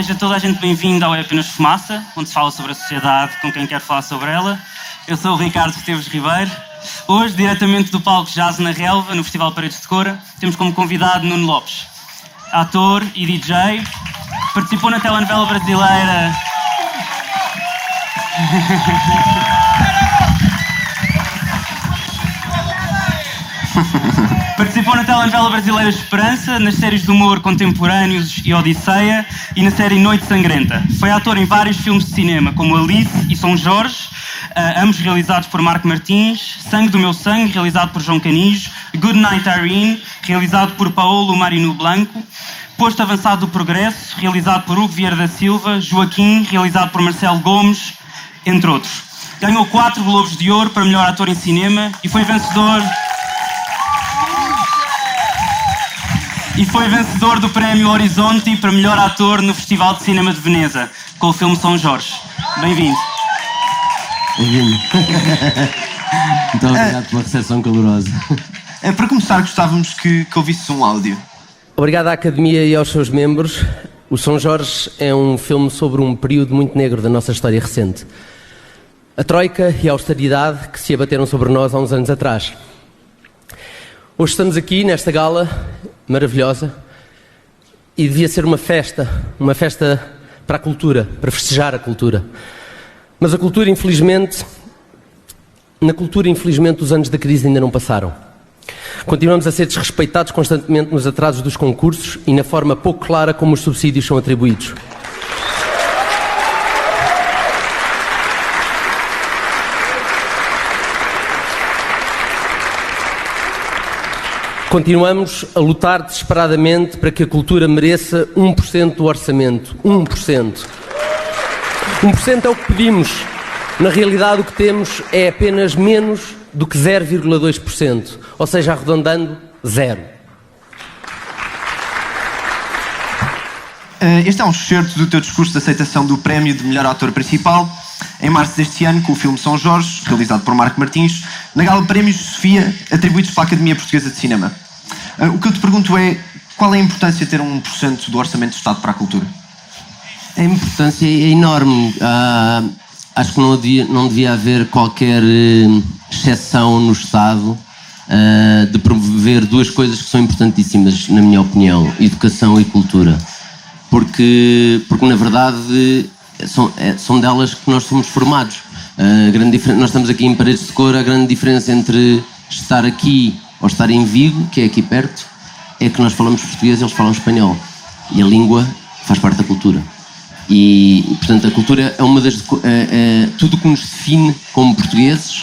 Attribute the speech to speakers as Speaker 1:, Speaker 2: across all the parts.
Speaker 1: Seja toda a gente bem-vinda ao É Apenas Fumaça, onde se fala sobre a sociedade com quem quer falar sobre ela. Eu sou o Ricardo Esteves Ribeiro. Hoje, diretamente do palco Jazz na Relva, no Festival Paredes de Cora, temos como convidado Nuno Lopes, ator e DJ. Participou na telenovela brasileira... Participou na telenovela brasileira Esperança, nas séries de humor Contemporâneos e Odisseia e na série Noite Sangrenta. Foi ator em vários filmes de cinema, como Alice e São Jorge, ambos realizados por Marco Martins, Sangue do Meu Sangue, realizado por João Canijo, Good Night Irene, realizado por Paolo Marino Blanco, Posto Avançado do Progresso, realizado por Hugo Vieira da Silva, Joaquim, realizado por Marcelo Gomes, entre outros. Ganhou 4 Globos de Ouro para melhor ator em cinema e foi vencedor do Prémio Horizonte para melhor ator no Festival de Cinema de Veneza, com o filme São Jorge. Bem-vindo.
Speaker 2: Bem-vindo. Muito obrigado pela recepção calorosa.
Speaker 3: Para começar, gostávamos que ouvisse um áudio.
Speaker 2: Obrigado à Academia e aos seus membros. O São Jorge é um filme sobre um período muito negro da nossa história recente. A Troika e a austeridade que se abateram sobre nós há uns anos atrás. Hoje estamos aqui nesta gala maravilhosa e devia ser uma festa para a cultura, para festejar a cultura. Mas na cultura, infelizmente, os anos da crise ainda não passaram. Continuamos a ser desrespeitados constantemente nos atrasos dos concursos e na forma pouco clara como os subsídios são atribuídos. Continuamos a lutar desesperadamente para que a cultura mereça 1% do orçamento. 1%. 1% é o que pedimos. Na realidade, o que temos é apenas menos do que 0,2%. Ou seja, arredondando, 0.
Speaker 3: Este é um excerto do teu discurso de aceitação do prémio de melhor ator principal, em março deste ano, com o filme São Jorge, realizado por Marco Martins, na Gala de Prémios Sofia, atribuídos pela Academia Portuguesa de Cinema. O que eu te pergunto é, qual é a importância de ter 1% do orçamento do Estado para a cultura?
Speaker 2: A importância é enorme. Acho que não devia haver qualquer exceção no Estado de promover duas coisas que são importantíssimas, na minha opinião: educação e cultura. Porque na verdade, são delas que nós somos formados. Nós estamos aqui em Paredes de Cora. A grande diferença entre estar aqui ou estar em Vigo, que é aqui perto, é que nós falamos português e eles falam espanhol. E a língua faz parte da cultura. E portanto, a cultura é uma das... tudo o que nos define como portugueses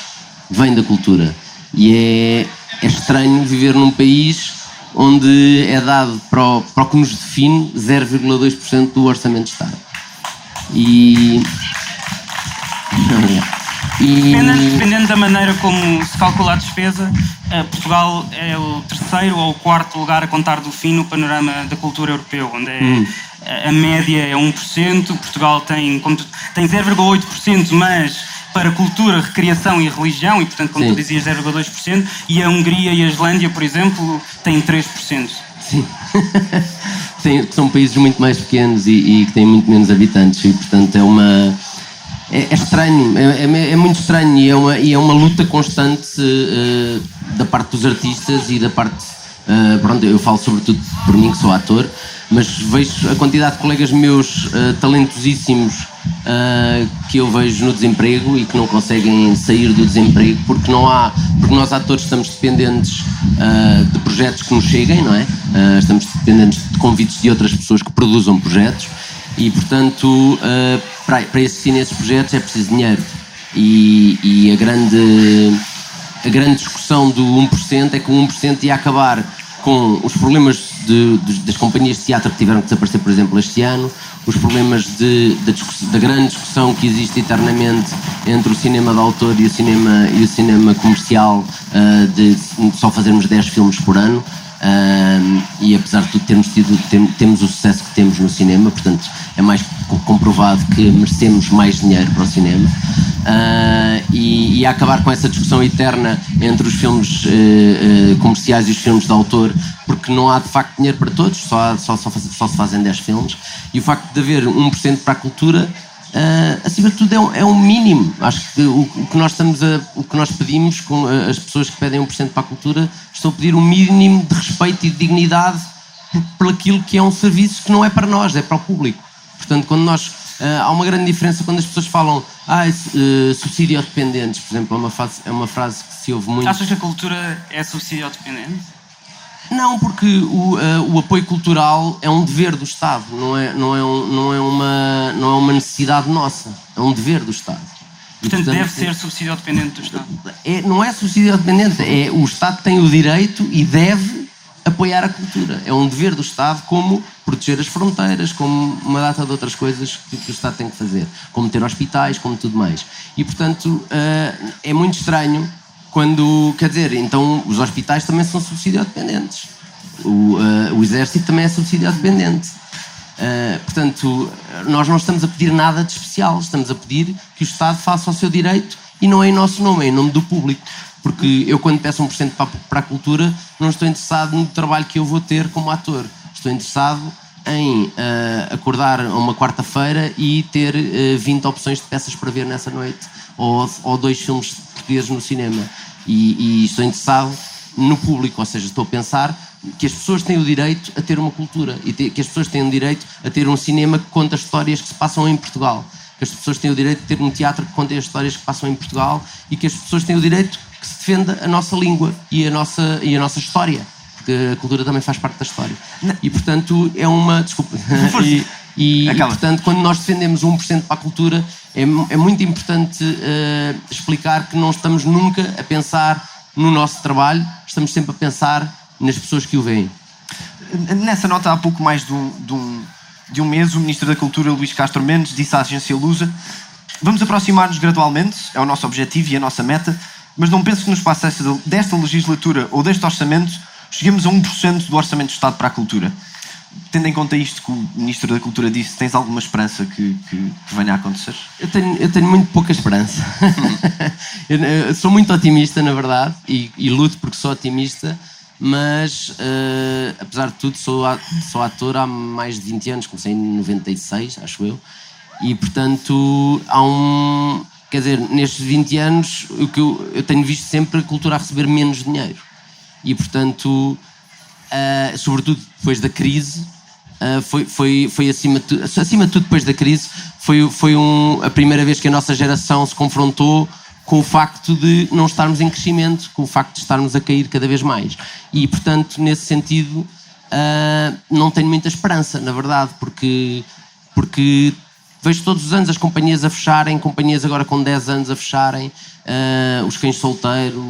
Speaker 2: vem da cultura. E é estranho viver num país onde é dado para o que nos define 0,2% do orçamento de Estado.
Speaker 1: Dependendo da maneira como se calcula a despesa, Portugal é o terceiro ou o quarto lugar a contar do fim no panorama da cultura europeu, onde a média é 1%, Portugal tem 0,8%, mas para cultura, recreação e religião, e portanto, como tu dizias, 0,2%, e a Hungria e a Islândia, por exemplo, têm 3%.
Speaker 2: Sim. São países muito mais pequenos e que têm muito menos habitantes, e portanto é estranho, é muito estranho, e é uma luta constante da parte dos artistas e da parte... pronto, eu falo sobretudo por mim, que sou ator, mas vejo a quantidade de colegas meus talentosíssimos que eu vejo no desemprego e que não conseguem sair do desemprego porque nós atores estamos dependentes de projetos que nos cheguem, não é? Estamos dependentes de convites de outras pessoas que produzam projetos e, portanto, para existirem esses projetos é preciso dinheiro. E a grande discussão do 1% é que o 1% ia acabar com os problemas das companhias de teatro que tiveram que desaparecer, por exemplo, este ano, os problemas da grande discussão que existe eternamente entre o cinema de autor e o cinema comercial, de só fazermos 10 filmes por ano. E apesar de tudo temos o sucesso que temos no cinema, portanto é mais comprovado que merecemos mais dinheiro para o cinema. E a acabar com essa discussão eterna entre os filmes comerciais e os filmes de autor, porque não há de facto dinheiro para todos, só se fazem 10 filmes, e o facto de haver 1% para a cultura, acima de tudo é um mínimo. Acho que o que nós pedimos, com as pessoas que pedem 1% para a cultura, estão a pedir um mínimo de respeito e de dignidade por aquilo que é um serviço que não é para nós, é para o público. Portanto, quando há uma grande diferença quando as pessoas falam subsídio dependentes, por exemplo, é uma frase que se ouve muito.
Speaker 1: Achas que a cultura é subsídio dependente?
Speaker 2: Não, porque o apoio cultural é um dever do Estado, não é uma necessidade nossa, é um dever do Estado.
Speaker 1: Portanto, deve ser subsídio dependente do Estado?
Speaker 2: Não é subsídio dependente, o Estado tem o direito e deve apoiar a cultura. É um dever do Estado, como proteger as fronteiras, como uma data de outras coisas que o Estado tem que fazer, como ter hospitais, como tudo mais. E, portanto, é muito estranho quando, quer dizer, então os hospitais também são subsídio dependentes. O Exército também é subsídio dependente. Portanto, nós não estamos a pedir nada de especial, estamos a pedir que o Estado faça o seu direito, e não é em nosso nome, é em nome do público. Porque eu, quando peço 1% para a cultura, não estou interessado no trabalho que eu vou ter como ator. Estou interessado em acordar a uma quarta-feira e ter 20 opções de peças para ver nessa noite, ou 2 filmes portugueses no cinema. E estou interessado no público, ou seja, estou a pensar que as pessoas têm o direito a ter uma cultura, e que as pessoas têm o direito a ter um cinema que conta histórias que se passam em Portugal, que as pessoas têm o direito de ter um teatro que conta as histórias que passam em Portugal, e que as pessoas têm o direito que se defenda a nossa língua e a nossa história, porque a cultura também faz parte da história. E, portanto, é uma... Desculpa. E portanto, quando nós defendemos 1% para a cultura, é muito importante explicar que não estamos nunca a pensar no nosso trabalho, estamos sempre a pensar nas pessoas que o veem.
Speaker 3: Nessa nota, há pouco mais de um mês, o Ministro da Cultura, Luís Castro Mendes, disse à agência Lusa: vamos aproximar-nos gradualmente, é o nosso objetivo e a nossa meta, mas não penso que no espaço desta legislatura ou deste orçamento cheguemos a 1% do orçamento do Estado para a cultura. Tendo em conta isto que o Ministro da Cultura disse, tens alguma esperança que venha a acontecer?
Speaker 2: Eu tenho muito pouca esperança. Eu sou muito otimista, na verdade, e luto porque sou otimista, mas apesar de tudo sou ator há mais de 20 anos, comecei em 96, acho eu, e portanto quer dizer, nestes 20 anos o que eu tenho visto sempre a cultura a receber menos dinheiro, e portanto sobretudo depois da crise, foi acima de tudo depois da crise, foi a primeira vez que a nossa geração se confrontou com o facto de não estarmos em crescimento, com o facto de estarmos a cair cada vez mais. E, portanto, nesse sentido, não tenho muita esperança, na verdade, porque vejo todos os anos as companhias a fecharem, companhias agora com 10 anos a fecharem, os Cães Solteiros,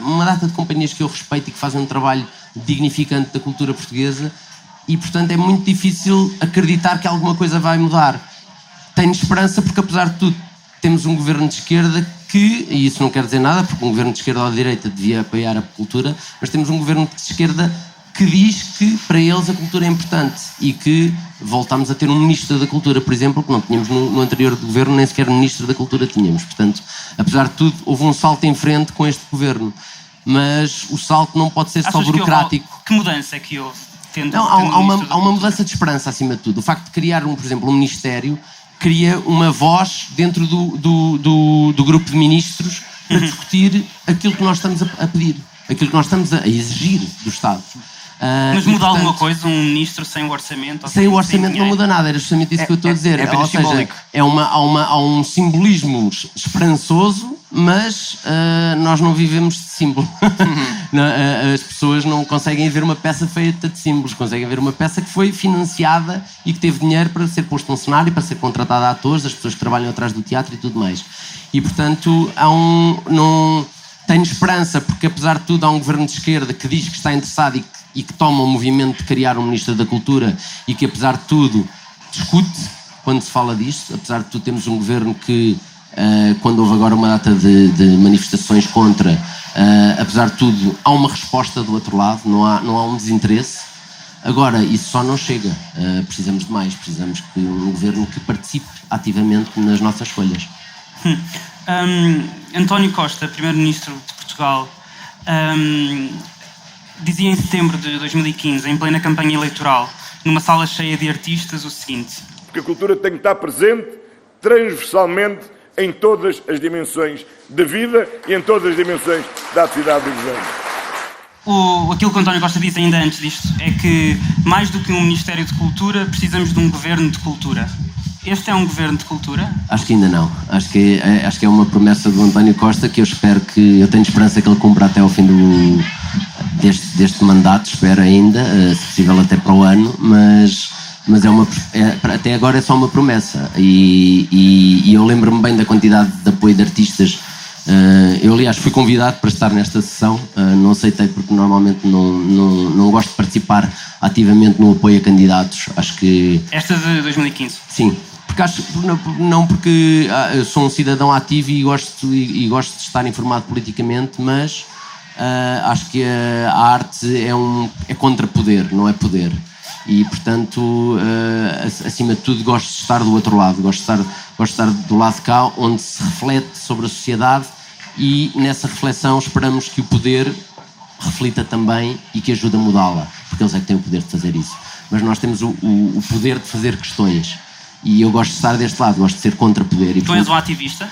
Speaker 2: uma data de companhias que eu respeito e que fazem um trabalho dignificante da cultura portuguesa, e, portanto, é muito difícil acreditar que alguma coisa vai mudar. Tenho esperança porque, apesar de tudo, temos um governo de esquerda que, e isso não quer dizer nada, porque um governo de esquerda ou de direita devia apoiar a cultura, mas temos um governo de esquerda que diz que para eles a cultura é importante, e que voltámos a ter um ministro da cultura, por exemplo, que não tínhamos no anterior governo, nem sequer ministro da cultura tínhamos. Portanto, apesar de tudo, houve um salto em frente com este governo, mas o salto não pode ser só burocrático.
Speaker 1: Que mudança é que houve?
Speaker 2: Há uma mudança de esperança, acima de tudo. O facto de criar, por exemplo, um ministério cria uma voz dentro do grupo de ministros para discutir aquilo que nós estamos a pedir, aquilo que nós estamos a exigir do Estado.
Speaker 1: Mas muda alguma coisa um ministro sem o orçamento?
Speaker 2: Sem o orçamento não muda nada, era justamente isso que eu estou a dizer. Ou seja, há um simbolismo esperançoso, mas nós não vivemos de símbolo. As pessoas não conseguem ver uma peça feita de símbolos, conseguem ver uma peça que foi financiada e que teve dinheiro para ser posto num cenário, para ser contratada a atores, as pessoas que trabalham atrás do teatro e tudo mais. E, portanto, tenho esperança, porque, apesar de tudo, há um governo de esquerda que diz que está interessado e que toma o movimento de criar um Ministro da Cultura, e que, apesar de tudo, discute quando se fala disto. Apesar de tudo, temos um governo que quando houve agora uma data de manifestações contra, apesar de tudo, há uma resposta do outro lado, não há um desinteresse. Agora, isso só não chega. Precisamos de mais. Precisamos que um governo que participe ativamente nas nossas escolhas.
Speaker 1: António Costa, Primeiro-Ministro de Portugal, dizia em setembro de 2015, em plena campanha eleitoral, numa sala cheia de artistas, o seguinte:
Speaker 4: porque a cultura tem que estar presente transversalmente em todas as dimensões da vida e em todas as dimensões da atividade do governo.
Speaker 1: Aquilo que o António Costa diz ainda antes disto é que, mais do que um Ministério de Cultura, precisamos de um Governo de Cultura. Este é um Governo de Cultura?
Speaker 2: Acho que ainda não. Acho que é uma promessa do António Costa que eu tenho esperança que ele cumpra até ao fim deste mandato, espero ainda, se possível até para o ano, mas até agora é só uma promessa. E eu lembro-me bem da quantidade de apoio de artistas. Eu, aliás, fui convidado para estar nesta sessão, não aceitei porque normalmente não gosto de participar ativamente no apoio a candidatos. Acho que...
Speaker 1: Esta de 2015?
Speaker 2: Sim, porque eu sou um cidadão ativo e gosto de estar informado politicamente, mas acho que a arte é contra-poder, não é poder. E, portanto, acima de tudo, gosto de estar do outro lado, gosto de estar do lado de cá, onde se reflete sobre a sociedade, e nessa reflexão esperamos que o poder reflita também e que ajude a mudá-la, porque eles é que têm o poder de fazer isso. Mas nós temos o poder de fazer questões, e eu gosto de estar deste lado, gosto de ser contra-poder.
Speaker 1: Tu és um ativista?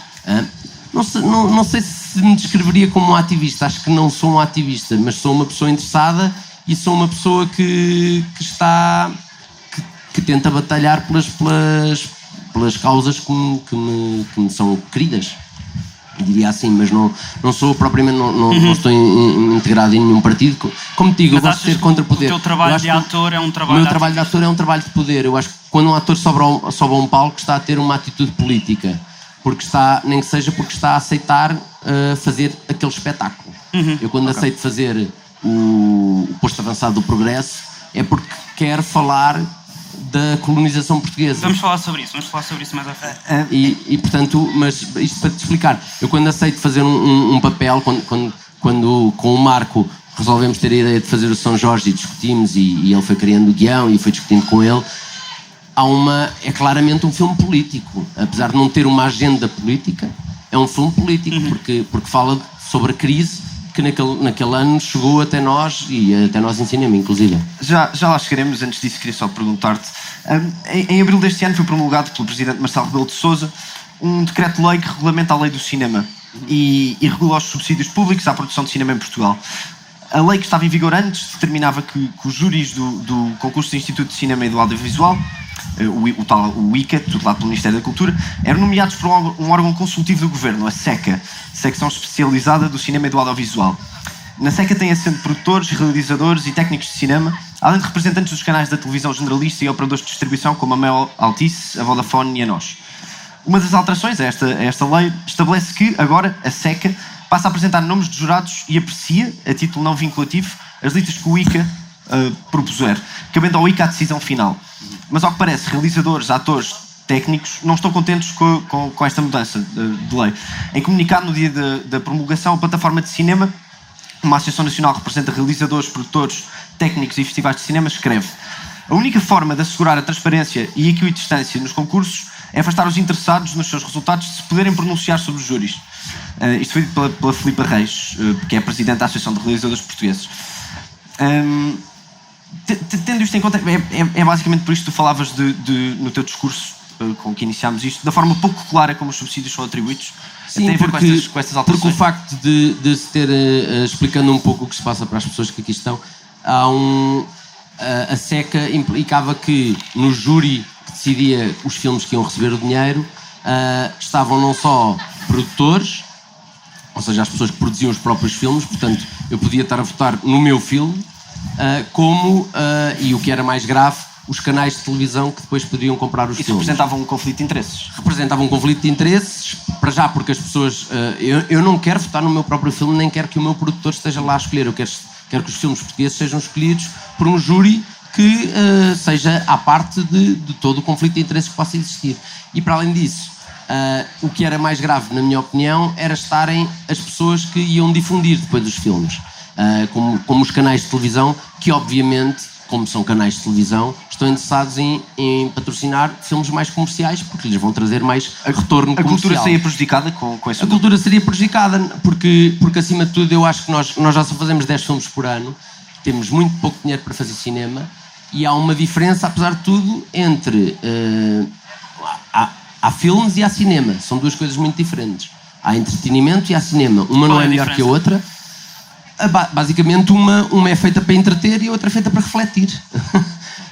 Speaker 2: Não sei se me descreveria como um ativista, acho que não sou um ativista, mas sou uma pessoa interessada e sou uma pessoa que tenta batalhar pelas causas que me são queridas, diria assim, mas não sou propriamente, não estou integrado em nenhum partido. Como te digo, eu gosto de ser contra poder.
Speaker 1: O teu trabalho de ator é um trabalho
Speaker 2: O meu trabalho de ator é um trabalho de poder. Eu acho que quando um ator sobe a um palco está a ter uma atitude política, porque nem que seja porque está a aceitar fazer aquele espetáculo. Eu quando aceito fazer o posto avançado do progresso é porque quero falar da colonização portuguesa.
Speaker 1: Vamos falar sobre isso mais à frente.
Speaker 2: E portanto, mas isto para te explicar, eu quando aceito fazer um papel, quando com o Marco resolvemos ter a ideia de fazer o São Jorge e discutimos, e ele foi criando o guião e foi discutindo com ele, é claramente um filme político, apesar de não ter uma agenda política, é um filme político, porque fala sobre a crise que naquele ano chegou até nós e até nós em cinema, inclusive.
Speaker 3: Já lá chegaremos. Antes disso, queria só perguntar-te. Em abril deste ano foi promulgado pelo Presidente Marcelo Rebelo de Sousa um decreto-lei que regulamenta a lei do cinema e regula os subsídios públicos à produção de cinema em Portugal. A lei que estava em vigor antes determinava que os júris do concurso do Instituto de Cinema e do Audiovisual, o ICA, tutelado pelo Ministério da Cultura, eram nomeados por um órgão consultivo do Governo, a SECA, Secção Especializada do Cinema e do Audiovisual. Na SECA tem assento produtores, realizadores e técnicos de cinema, além de representantes dos canais da televisão generalista e operadores de distribuição como a Mel Altice, a Vodafone e a NOS. Uma das alterações a esta lei estabelece que, agora, a SECA passa a apresentar nomes de jurados e aprecia, a título não vinculativo, as listas que o ICA propuser, cabendo ao ICA a decisão final. Mas, ao que parece, realizadores, atores, técnicos não estão contentes com esta mudança de lei. Em comunicado no dia da promulgação, a plataforma de cinema, uma associação nacional que representa realizadores, produtores, técnicos e festivais de cinema, escreve: a única forma de assegurar a transparência e a equidistância nos concursos é afastar os interessados nos seus resultados de se poderem pronunciar sobre os júris. Isto foi dito pela Filipa Reis, que é a Presidente da Associação de Realizadores Portugueses. Tendo isto em conta, é basicamente por isto que tu falavas no teu discurso, com que iniciámos isto, da forma pouco clara como os subsídios são atribuídos.
Speaker 2: Sim,
Speaker 3: tem a ver com estas alterações.
Speaker 2: Porque o facto de se ter, explicando um pouco o que se passa para as pessoas que aqui estão, a SECA implicava que no júri que decidia os filmes que iam receber o dinheiro estavam não só produtores, ou seja, as pessoas que produziam os próprios filmes, portanto eu podia estar a votar no meu filme, e o que era mais grave, os canais de televisão que depois poderiam comprar os filmes.
Speaker 3: Isso representava um conflito de interesses?
Speaker 2: Representava um conflito de interesses, para já, porque as pessoas... eu não quero votar no meu próprio filme, nem quero que o meu produtor esteja lá a escolher. Eu quero que os filmes portugueses sejam escolhidos por um júri que seja à parte de todo o conflito de interesses que possa existir. E, para além disso, O que era mais grave, na minha opinião, era estarem as pessoas que iam difundir depois os filmes, como os canais de televisão, que obviamente, como são canais de televisão, estão interessados em patrocinar filmes mais comerciais, porque lhes vão trazer mais retorno comercial.
Speaker 3: A cultura seria prejudicada com esse...
Speaker 2: A cultura seria prejudicada, porque acima de tudo eu acho que nós já só fazemos 10 filmes por ano, temos muito pouco dinheiro para fazer cinema, e há uma diferença, apesar de tudo, entre... Há filmes e há cinema, são duas coisas muito diferentes. Há entretenimento e há cinema. Uma não é melhor que a outra. Basicamente, uma é feita para entreter e a outra é feita para refletir.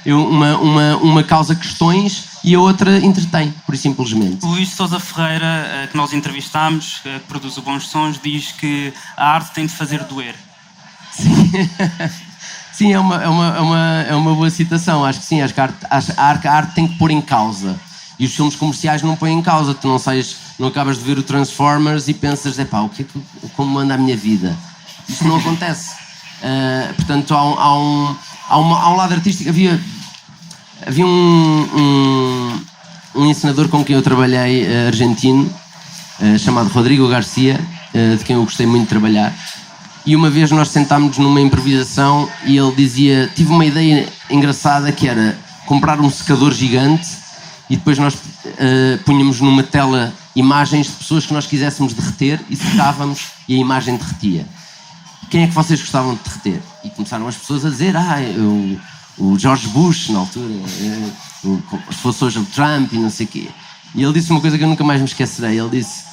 Speaker 2: Uma causa questões e a outra entretém, por e simplesmente.
Speaker 1: O Luís Sousa Ferreira, que nós entrevistámos, que produz o Bons Sons, diz que a arte tem de fazer doer.
Speaker 2: Sim, sim, é uma boa citação. Acho que sim, acho que a arte tem que pôr em causa. E os filmes comerciais não põem em causa. Tu não acabas de ver o Transformers e pensas, como anda a minha vida? Isso não acontece. Portanto, há um lado artístico. Havia um encenador com quem eu trabalhei, argentino, chamado Rodrigo Garcia, de quem eu gostei muito de trabalhar. E uma vez nós sentámos numa improvisação e ele dizia, tive uma ideia engraçada que era comprar um secador gigante e depois nós punhamos numa tela imagens de pessoas que nós quiséssemos derreter e secávamos e a imagem derretia. Quem é que vocês gostavam de derreter? E começaram as pessoas a dizer, o George Bush na altura, se fosse hoje o Trump e não sei o quê. E ele disse uma coisa que eu nunca mais me esquecerei. Ele disse,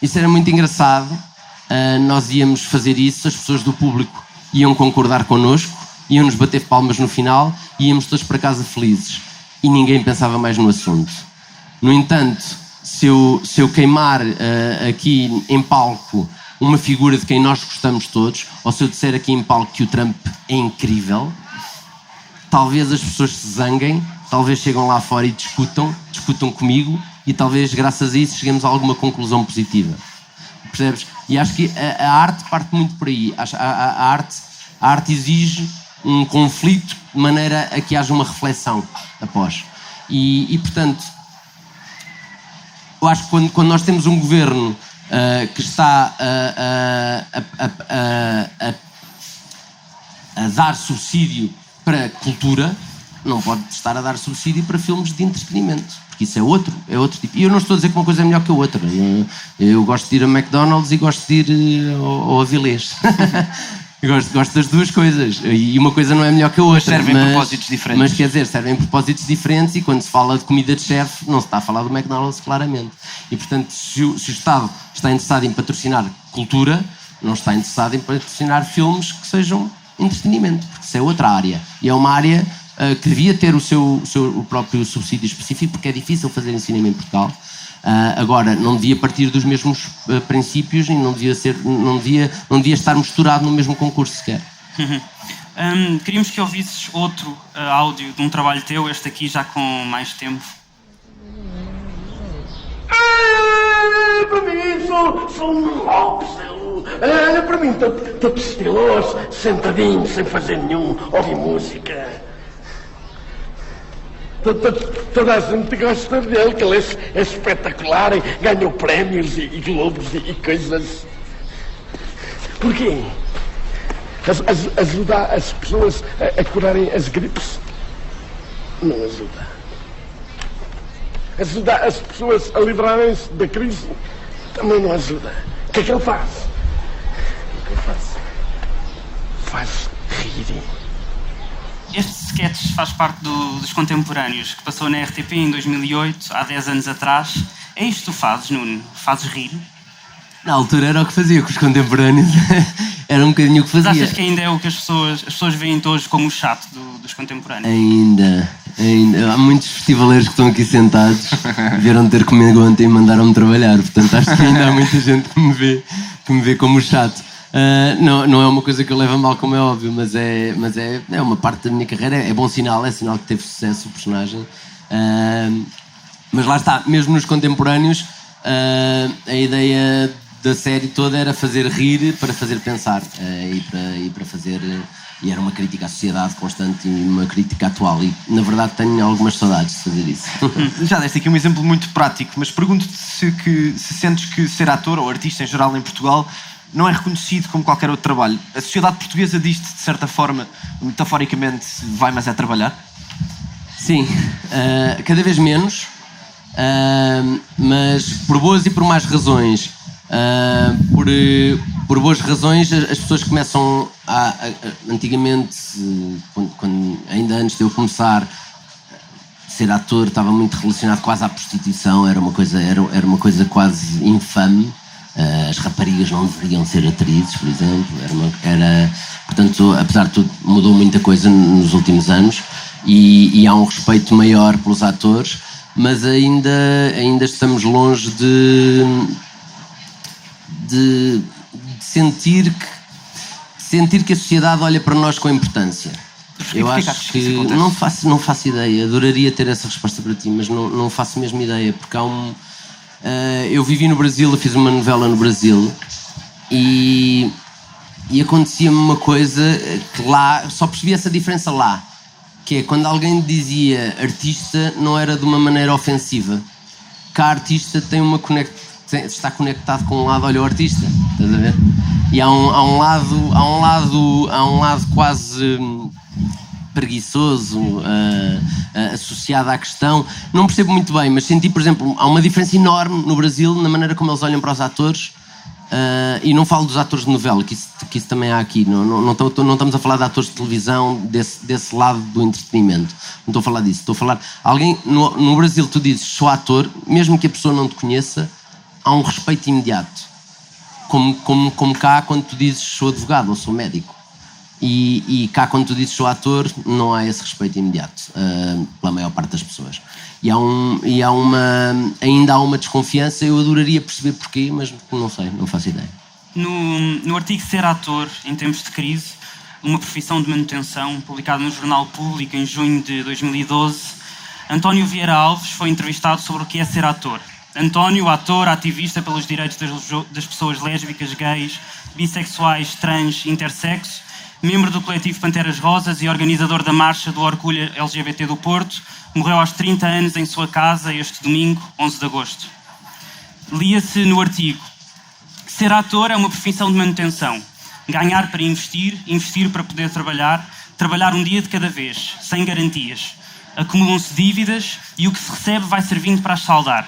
Speaker 2: isso era muito engraçado, nós íamos fazer isso, as pessoas do público iam concordar connosco, iam-nos bater palmas no final e íamos todos para casa felizes. E ninguém pensava mais no assunto. No entanto, se eu queimar aqui em palco uma figura de quem nós gostamos todos, ou se eu disser aqui em palco que o Trump é incrível, talvez as pessoas se zanguem, talvez chegam lá fora e discutam comigo, e talvez graças a isso cheguemos a alguma conclusão positiva. Percebes? E acho que a arte parte muito por aí. A arte exige um conflito de maneira a que haja uma reflexão após. E portanto, eu acho que quando nós temos um governo que está a dar subsídio para a cultura, não pode estar a dar subsídio para filmes de entretenimento, porque isso é outro tipo. E eu não estou a dizer que uma coisa é melhor que a outra. Eu gosto de ir a McDonald's e gosto de ir ao Avilés. Gosto das duas coisas. E uma coisa não é melhor que a outra.
Speaker 3: Servem propósitos diferentes.
Speaker 2: Mas quer dizer, servem propósitos diferentes, e quando se fala de comida de chefe, não se está a falar do McDonald's, claramente. E portanto, se o Estado está interessado em patrocinar cultura, não está interessado em patrocinar filmes que sejam entretenimento, porque isso é outra área. E é uma área que devia ter o próprio subsídio específico, porque é difícil fazer em cinema em Portugal. Agora, não devia partir dos mesmos princípios e não devia estar misturado no mesmo concurso sequer.
Speaker 1: Queríamos que ouvisses outro áudio de um trabalho teu, este aqui já com mais tempo.
Speaker 5: Para mim sou um rockstar. Para mim estou estiloso, sentadinho, sem fazer nenhum, ouvir música. Toda a gente gosta dele, que ele é espetacular, ganhou prémios e globos e coisas. Porquê? Ajuda as pessoas a curarem as gripes? Não ajuda. Ajuda as pessoas a livrarem-se da crise? Também não ajuda. O que é que ele faz? O que ele faz? Faz rir.
Speaker 1: Este sketch faz parte dos Contemporâneos, que passou na RTP em 2008, há 10 anos atrás. É isto que tu fazes, Nuno? Fazes rir?
Speaker 2: Na altura era o que fazia com os Contemporâneos. Era um bocadinho o que fazia.
Speaker 1: Mas achas que ainda é o que as pessoas veem-te hoje como o chato dos Contemporâneos?
Speaker 2: Ainda. Há muitos festivaleiros que estão aqui sentados, vieram ter comigo ontem e mandaram-me trabalhar. Portanto, acho que ainda há muita gente que me vê como o chato. Não é uma coisa que eu levo a mal, como é óbvio, mas é uma parte da minha carreira. É bom sinal, é sinal que teve sucesso o personagem. Mas lá está, mesmo nos Contemporâneos, a ideia da série toda era fazer rir para fazer pensar e para fazer... E era uma crítica à sociedade constante e uma crítica atual. E, na verdade, tenho algumas saudades de fazer isso.
Speaker 3: Já deste aqui um exemplo muito prático, mas pergunto-te se sentes que ser ator ou artista em geral em Portugal não é reconhecido como qualquer outro trabalho. A sociedade portuguesa diz-te, de certa forma, metaforicamente, vai, mas é trabalhar?
Speaker 2: Sim, cada vez menos, mas por boas e por más razões. Por boas razões, as pessoas começam antigamente, quando, ainda antes de eu começar a ser ator, estava muito relacionado quase à prostituição, era uma coisa quase infame. As raparigas não deveriam ser atrizes, por exemplo. Portanto, apesar de tudo, mudou muita coisa nos últimos anos e há um respeito maior pelos atores, mas ainda estamos longe de sentir que a sociedade olha para nós com importância. Eu acho que não faço ideia. Adoraria ter essa resposta para ti, mas não faço mesmo ideia, porque eu vivi no Brasil, eu fiz uma novela no Brasil e acontecia-me uma coisa que lá, só percebi essa diferença lá, que é quando alguém dizia artista, não era de uma maneira ofensiva. Cá artista está conectado com um lado, olha o artista, estás a ver? E há um lado quase preguiçoso associado à questão. Não percebo muito bem, mas senti, por exemplo, há uma diferença enorme no Brasil na maneira como eles olham para os atores. E não falo dos atores de novela, que isso também há aqui. Não estamos a falar de atores de televisão, desse lado do entretenimento. Não estou a falar disso. Estou a falar... Alguém no Brasil, tu dizes sou ator, mesmo que a pessoa não te conheça, há um respeito imediato. Como cá, quando tu dizes sou advogado ou sou médico. E cá, quando tu dizes sou ator, não há esse respeito imediato, pela maior parte das pessoas. Ainda há uma desconfiança. Eu adoraria perceber porquê, mas não sei, não faço ideia.
Speaker 1: No artigo Ser Ator em Tempos de Crise, uma profissão de manutenção, publicado no Jornal Público em junho de 2012, António Vieira Alves foi entrevistado sobre o que é ser ator. António, ator, ativista pelos direitos das pessoas lésbicas, gays, bissexuais, trans, intersexo, membro do coletivo Panteras Rosas e organizador da marcha do Orgulho LGBT do Porto, morreu aos 30 anos em sua casa este domingo, 11 de agosto. Lia-se no artigo: ser ator é uma profissão de manutenção. Ganhar para investir, investir para poder trabalhar um dia de cada vez, sem garantias. Acumulam-se dívidas e o que se recebe vai servindo para as saldar.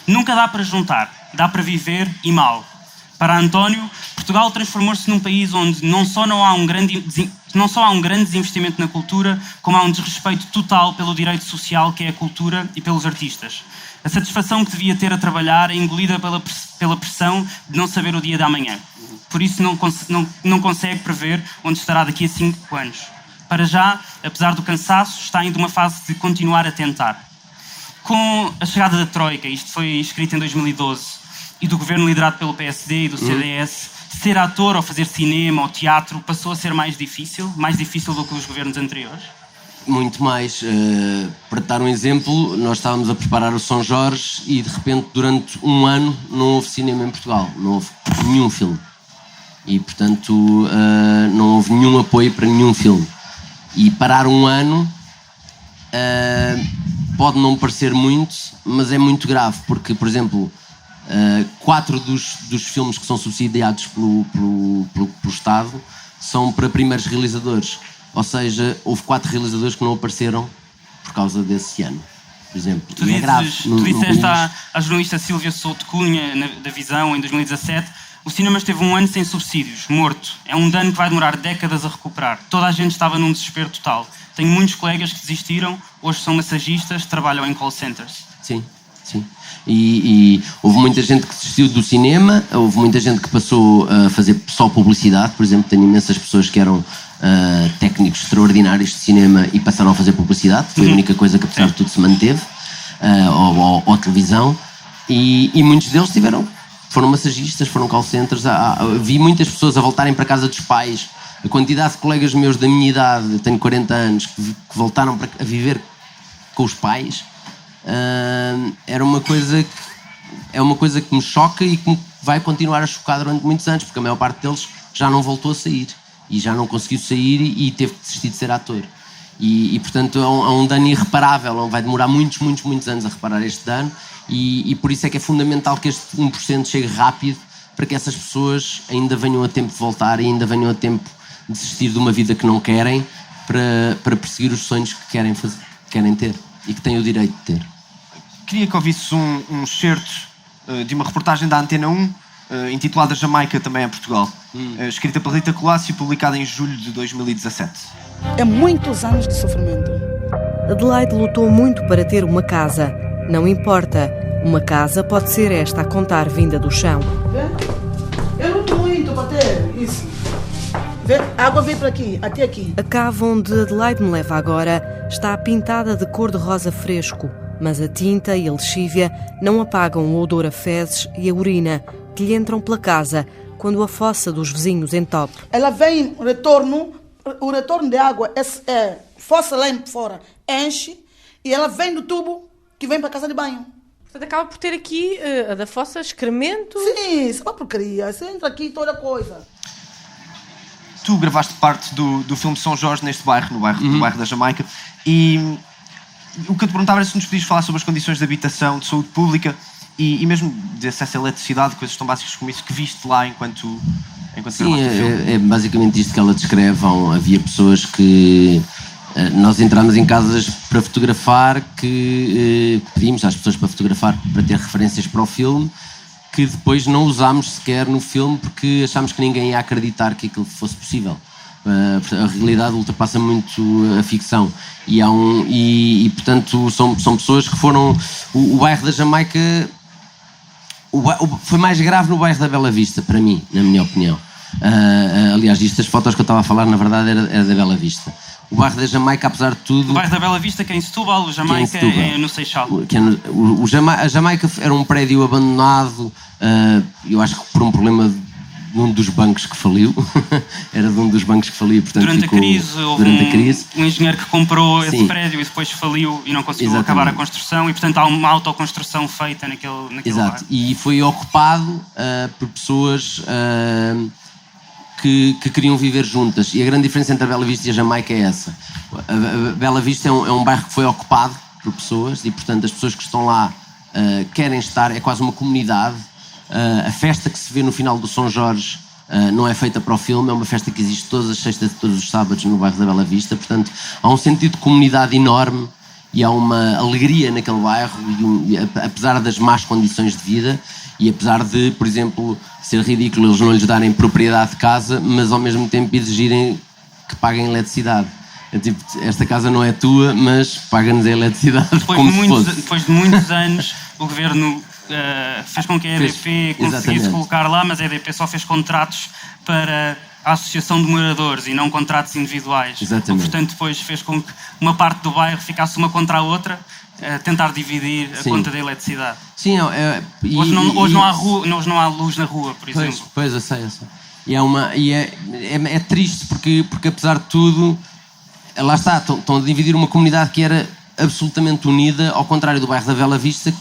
Speaker 1: Nunca dá para juntar, dá para viver e mal. Para António, Portugal transformou-se num país onde não só há um grande desinvestimento na cultura, como há um desrespeito total pelo direito social que é a cultura e pelos artistas. A satisfação que devia ter a trabalhar é engolida pela pressão de não saber o dia de amanhã. Por isso não consegue prever onde estará daqui a 5 anos. Para já, apesar do cansaço, está ainda uma fase de continuar a tentar. Com a chegada da Troika, isto foi escrito em 2012, e do governo liderado pelo PSD e do CDS, ser ator ou fazer cinema ou teatro passou a ser mais difícil do que os governos anteriores?
Speaker 2: Muito mais. Para dar um exemplo, nós estávamos a preparar o São Jorge e de repente durante um ano não houve cinema em Portugal, não houve nenhum filme. E portanto não houve nenhum apoio para nenhum filme. E parar um ano pode não parecer muito, mas é muito grave, porque, por exemplo, 4 dos filmes que são subsidiados pelo Estado são para primeiros realizadores. Ou seja, houve 4 realizadores que não apareceram por causa desse ano, por exemplo.
Speaker 1: Tu disseste à jornalista Sílvia Souto Cunha, da Visão, em 2017, o cinema esteve um ano sem subsídios, morto. É um dano que vai demorar décadas a recuperar. Toda a gente estava num desespero total. Tenho muitos colegas que desistiram, hoje são massagistas, trabalham em call centers.
Speaker 2: Sim. E houve muita gente que desistiu do cinema, houve muita gente que passou a fazer só publicidade. Por exemplo, tenho imensas pessoas que eram técnicos extraordinários de cinema e passaram a fazer publicidade. Foi a única coisa que, apesar de tudo, se manteve. Ou televisão. E muitos deles foram massagistas, foram call centers. Vi muitas pessoas a voltarem para a casa dos pais. A quantidade de colegas meus da minha idade, eu tenho 40 anos, que voltaram a viver com os pais. É uma coisa que me choca e que vai continuar a chocar durante muitos anos, porque a maior parte deles já não voltou a sair e já não conseguiu sair e teve que desistir de ser ator. E portanto há um dano irreparável, vai demorar muitos anos a reparar este dano e por isso é que é fundamental que este 1% chegue rápido para que essas pessoas ainda venham a tempo de voltar e ainda venham a tempo de desistir de uma vida que não querem para perseguir os sonhos que querem ter e que têm o direito de ter.
Speaker 3: Queria que ouvisses um excerto de uma reportagem da Antena 1 intitulada Jamaica também é Portugal, escrita pela Rita Colasso e publicada em julho de 2017.
Speaker 6: É muitos anos de sofrimento.
Speaker 7: Adelaide lutou muito para ter uma casa. Não importa, uma casa pode ser esta a contar vinda do chão.
Speaker 6: Vê? Eu luto muito para ter isso. Vê? A água vem para aqui, até aqui.
Speaker 7: A cave onde Adelaide me leva agora está pintada de cor de rosa fresco, mas a tinta e a lexívia não apagam o odor a fezes e a urina que lhe entram pela casa quando a fossa dos vizinhos entope.
Speaker 6: Ela vem, o retorno de água é fossa lá fora, enche e ela vem do tubo que vem para a casa de banho.
Speaker 8: Portanto, acaba por ter aqui a da fossa excremento.
Speaker 6: Sim, isso é uma porcaria. Você entra aqui toda coisa.
Speaker 3: Tu gravaste parte do filme São Jorge neste bairro, no bairro da Jamaica, e o que eu te perguntava era se nos podias falar sobre as condições de habitação, de saúde pública e mesmo de acesso à eletricidade, coisas tão básicas como isso que viste lá enquanto
Speaker 2: Sim, é basicamente isto que ela descreve. Havia pessoas que... Nós entramos em casas para fotografar, que pedimos às pessoas para fotografar, para ter referências para o filme, que depois não usámos sequer no filme porque achámos que ninguém ia acreditar que aquilo fosse possível. A realidade ultrapassa muito a ficção. E portanto, são pessoas que foram... O bairro da Jamaica... Foi mais grave no bairro da Bela Vista, para mim, na minha opinião. Aliás, estas fotos que eu estava a falar, na verdade, era da Bela Vista. O bairro da Jamaica, apesar de tudo...
Speaker 1: O bairro da Bela Vista, que é em Setúbal, o Jamaica é no Seixal.
Speaker 2: A Jamaica era um prédio abandonado, eu acho que por um problema de um dos bancos que faliu. Era de um dos bancos que faliu, portanto
Speaker 1: durante
Speaker 2: ficou...
Speaker 1: a crise, houve um engenheiro que comprou esse prédio e depois faliu e não conseguiu acabar a construção e, portanto, há uma autoconstrução feita naquele
Speaker 2: Exato.
Speaker 1: Bairro.
Speaker 2: E foi ocupado por pessoas... Que queriam viver juntas. E a grande diferença entre a Bela Vista e a Jamaica é essa. A Bela Vista é um bairro que foi ocupado por pessoas e, portanto, as pessoas que estão lá querem estar, é quase uma comunidade. A festa que se vê no final do São Jorge não é feita para o filme, é uma festa que existe todas as sextas e todos os sábados no bairro da Bela Vista. Portanto, há um sentido de comunidade enorme e há uma alegria naquele bairro, apesar das más condições de vida. E apesar de, por exemplo, ser ridículo eles não lhes darem propriedade de casa, mas ao mesmo tempo exigirem que paguem eletricidade. É tipo, esta casa não é tua, mas paga-nos a eletricidade
Speaker 1: depois de muitos anos, o governo fez com que a EDP conseguisse colocar lá, mas a EDP só fez contratos para a associação de moradores e não contratos individuais.
Speaker 2: Exatamente.
Speaker 1: Portanto, depois fez com que uma parte do bairro ficasse uma contra a outra, tentar dividir a conta da eletricidade.
Speaker 2: Sim,
Speaker 1: hoje não há luz na rua, por exemplo.
Speaker 2: Pois, eu sei. E é triste porque apesar de tudo, lá está, estão a dividir uma comunidade que era absolutamente unida, ao contrário do bairro da Bela Vista,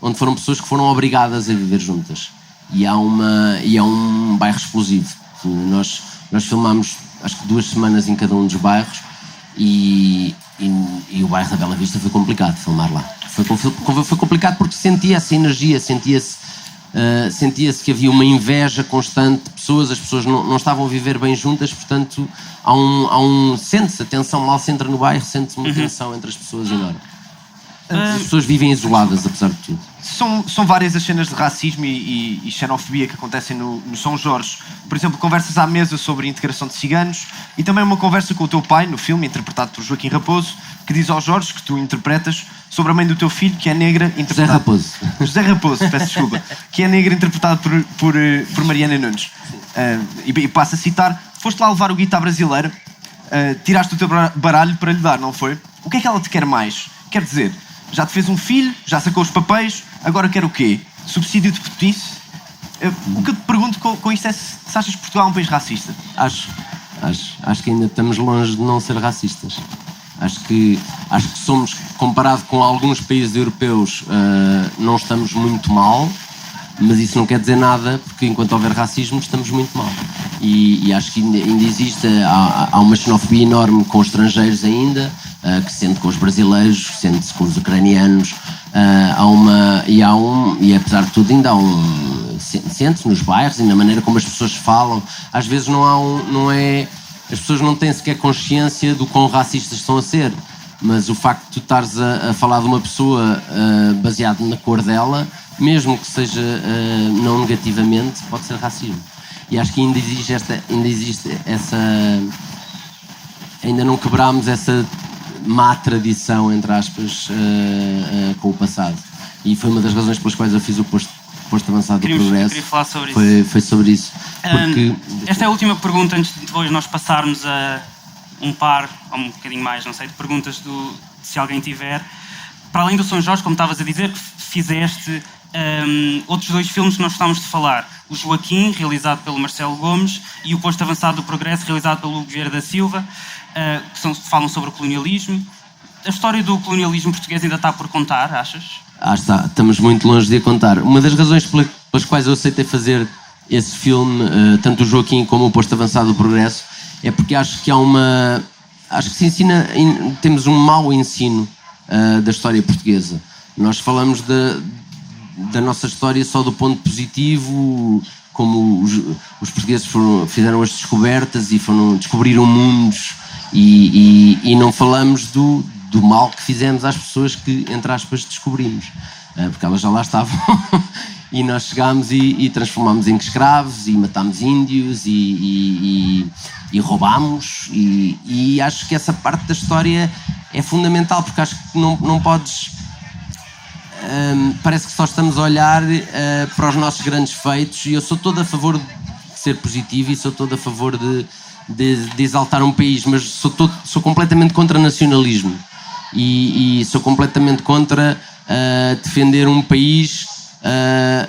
Speaker 2: onde foram pessoas que foram obrigadas a viver juntas. E há um bairro explosivo. Nós filmámos, acho que 2 semanas em cada um dos bairros e o bairro da Bela Vista foi complicado filmar lá. Foi complicado porque sentia essa energia, sentia-se que havia uma inveja constante de pessoas, as pessoas não estavam a viver bem juntas, portanto sente-se a tensão, mal se entra no bairro, sente-se uma tensão entre as pessoas enorme. As pessoas vivem isoladas, apesar de tudo.
Speaker 3: São várias as cenas de racismo e xenofobia que acontecem no São Jorge. Por exemplo, conversas à mesa sobre a integração de ciganos e também uma conversa com o teu pai, no filme, interpretado por Joaquim Raposo, que diz ao Jorge, que tu interpretas, sobre a mãe do teu filho, que é negra, interpretada... José Raposo, peço desculpa. Que é negra, interpretado por Mariana Nunes. E passo a citar, foste lá levar o guitarra brasileira, tiraste o teu baralho para lhe dar, não foi? O que é que ela te quer mais? Quer dizer, já te fez um filho, já sacou os papéis, agora quer o quê? Subsídio de putice? O que eu te pergunto com isto é se achas que Portugal é um país racista?
Speaker 2: Acho que ainda estamos longe de não ser racistas. Acho que somos, comparado com alguns países europeus, não estamos muito mal. Mas isso não quer dizer nada, porque enquanto houver racismo estamos muito mal. E acho que ainda existe, há uma xenofobia enorme com os estrangeiros ainda, que se sente com os brasileiros, sente-se com os ucranianos, e apesar de tudo ainda há sente-se nos bairros e na maneira como as pessoas falam. Às vezes as pessoas não têm sequer consciência do quão racistas estão a ser, mas o facto de tu estares a falar de uma pessoa baseado na cor dela, mesmo que seja não negativamente, pode ser racismo. E acho que ainda não quebrámos essa má tradição, entre aspas, com o passado. E foi uma das razões pelas quais eu fiz o posto avançado do Progresso.
Speaker 1: Queria falar sobre isso.
Speaker 2: Foi sobre isso. Porque...
Speaker 1: Esta é a última pergunta antes de depois nós passarmos a um par, ou um bocadinho mais, não sei, de perguntas se alguém tiver. Para além do São Jorge, como estavas a dizer, fizeste outros 2 filmes que nós gostávamos de falar. O Joaquim, realizado pelo Marcelo Gomes, e o Posto Avançado do Progresso, realizado pelo Hugo Vieira da Silva, que falam sobre o colonialismo. A história do colonialismo português ainda está por contar, achas?
Speaker 2: Está. Estamos muito longe de a contar. Uma das razões pelas quais eu aceitei fazer esse filme, tanto o Joaquim como o Posto Avançado do Progresso, é porque acho que se ensina, temos um mau ensino da história portuguesa. Nós falamos da nossa história só do ponto positivo, como os portugueses fizeram as descobertas e descobriram mundos, e não falamos do mal que fizemos às pessoas que, entre aspas, descobrimos, porque elas já lá estavam. E nós chegámos e transformámos em escravos e matámos índios e roubámos, e acho que essa parte da história é fundamental, porque acho que não podes... parece que só estamos a olhar para os nossos grandes feitos, e eu sou todo a favor de ser positivo e sou todo a favor de exaltar um país, mas sou completamente contra nacionalismo e sou completamente contra defender um país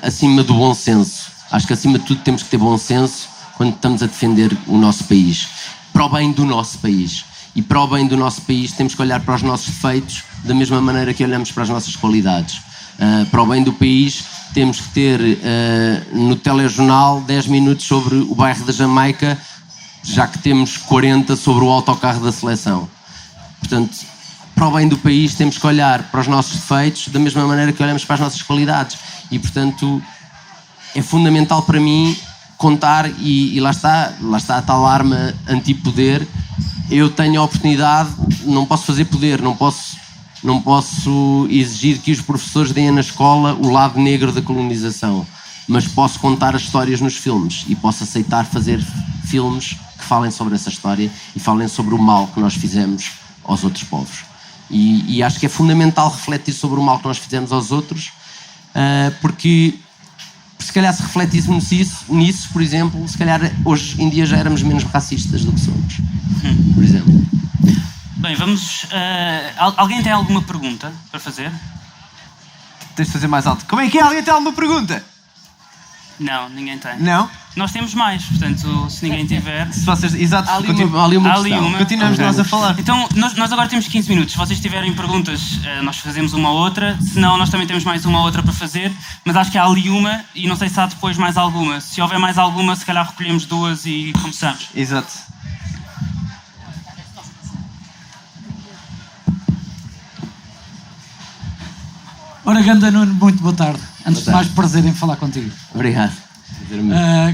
Speaker 2: acima do bom senso. Acho que acima de tudo temos que ter bom senso quando estamos a defender o nosso país, para o bem do nosso país. E para o bem do nosso país temos que olhar para os nossos defeitos da mesma maneira que olhamos para as nossas qualidades. Para o bem do país temos que ter no telejornal 10 minutos sobre o bairro da Jamaica, já que temos 40 sobre o autocarro da seleção. Portanto, para o bem do país temos que olhar para os nossos defeitos da mesma maneira que olhamos para as nossas qualidades. E, portanto, é fundamental para mim contar, e lá está a tal arma antipoder. Eu tenho a oportunidade, não posso fazer poder, não posso exigir que os professores deem na escola o lado negro da colonização, mas posso contar as histórias nos filmes, e posso aceitar fazer filmes que falem sobre essa história e falem sobre o mal que nós fizemos aos outros povos. E acho que é fundamental refletir sobre o mal que nós fizemos aos outros, porque se calhar se refletíssemos nisso, por exemplo, se calhar hoje em dia já éramos menos racistas do que somos, por exemplo.
Speaker 1: Bem, vamos... alguém tem alguma pergunta para fazer?
Speaker 3: Tens de fazer mais alto. Como é que é? Alguém tem alguma pergunta?
Speaker 1: Não, ninguém tem.
Speaker 3: Não?
Speaker 1: Nós temos mais, portanto, se ninguém tiver...
Speaker 3: Se vocês... Exato,
Speaker 2: há ali uma questão.
Speaker 3: Continuamos nós a falar.
Speaker 1: Então, nós agora temos 15 minutos. Se vocês tiverem perguntas, nós fazemos uma ou outra. Se não, nós também temos mais uma ou outra para fazer. Mas acho que há ali uma, e não sei se há depois mais alguma. Se houver mais alguma, se calhar recolhemos 2 e começamos.
Speaker 3: Exato.
Speaker 9: Ora, Ganda Nuno, muito boa tarde. Antes de mais, prazer em falar contigo.
Speaker 2: Obrigado.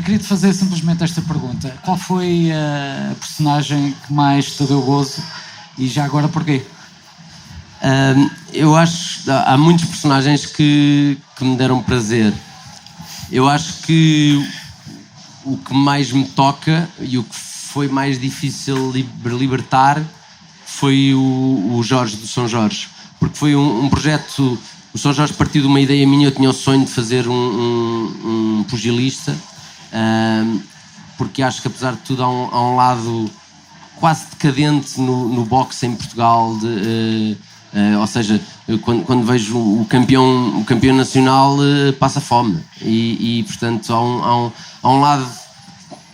Speaker 9: Queria-te fazer simplesmente esta pergunta. Qual foi a personagem que mais te deu gozo, e já agora porquê?
Speaker 2: Eu acho que há muitos personagens que me deram prazer. Eu acho que o que mais me toca e o que foi mais difícil libertar foi o Jorge do São Jorge, porque foi um projeto. O São Jorge partiu de uma ideia minha. Eu tinha o sonho de fazer um pugilista, porque acho que, apesar de tudo, há um lado quase decadente no boxe em Portugal. Ou seja, quando vejo o campeão nacional, passa fome. E portanto, há um lado